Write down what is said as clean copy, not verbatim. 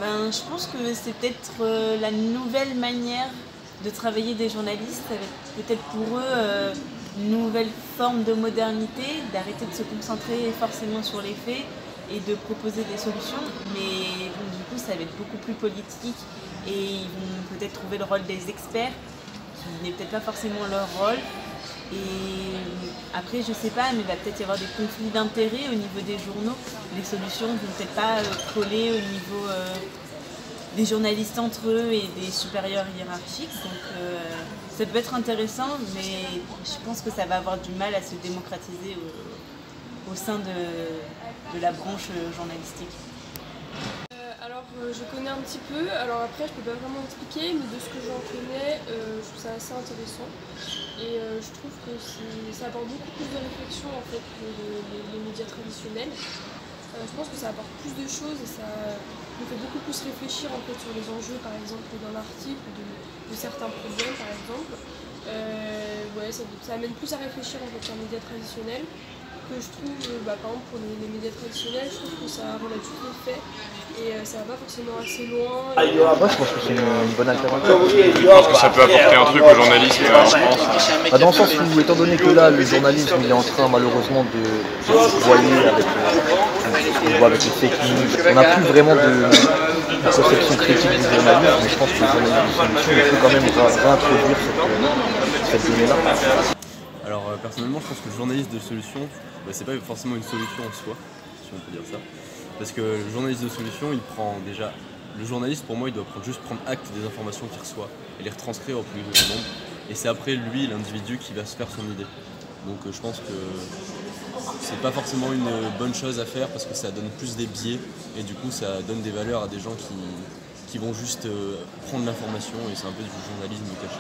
Ben, je pense que c'est peut-être la nouvelle manière de travailler des journalistes, avec peut-être pour eux une nouvelle forme de modernité, d'arrêter de se concentrer forcément sur les faits et de proposer des solutions. Mais bon, du coup, ça va être beaucoup plus politique et ils vont peut-être trouver le rôle des experts, qui n'est peut-être pas forcément leur rôle. Et après, je sais pas, mais il va peut-être y avoir des conflits d'intérêts au niveau des journaux. Les solutions vont peut-être pas coller au niveau des journalistes entre eux et des supérieurs hiérarchiques. Donc ça peut être intéressant, mais je pense que ça va avoir du mal à se démocratiser au sein de la branche journalistique. Je connais un petit peu, alors après je peux pas vraiment expliquer, mais de ce que j'en connais, je trouve ça assez intéressant. Et je trouve que ça apporte beaucoup plus de réflexion en fait que les médias traditionnels. Je pense que ça apporte plus de choses et ça nous fait beaucoup plus réfléchir en fait sur les enjeux par exemple d'un article, de certains problèmes par exemple. Ouais, ça amène plus à réfléchir en fait qu'un média traditionnel. Que je trouve, par exemple pour les médias traditionnels, je trouve que ça relative les faits et ça va pas forcément assez loin. Moi, je pense que c'est une bonne alternative. Je pense que ça peut apporter un truc au journalisme en France. Dans le sens où, étant donné que là, le journalisme il est en train malheureusement de se voiler avec, ce qu'on voit avec les fake news, on n'a plus vraiment de conception critique du journalisme, mais je pense que le journalisme de solution, il faut quand même réintroduire cette donnée-là. Alors personnellement je pense que le journaliste de solution, c'est pas forcément une solution en soi, si on peut dire ça. Parce que le journaliste de solution, il prend déjà. Le journaliste pour moi il doit juste prendre acte des informations qu'il reçoit et les retranscrire au plus grand nombre. Et c'est après lui, l'individu, qui va se faire son idée. Donc je pense que c'est pas forcément une bonne chose à faire parce que ça donne plus des biais et du coup ça donne des valeurs à des gens qui vont juste prendre l'information et c'est un peu du journalisme caché.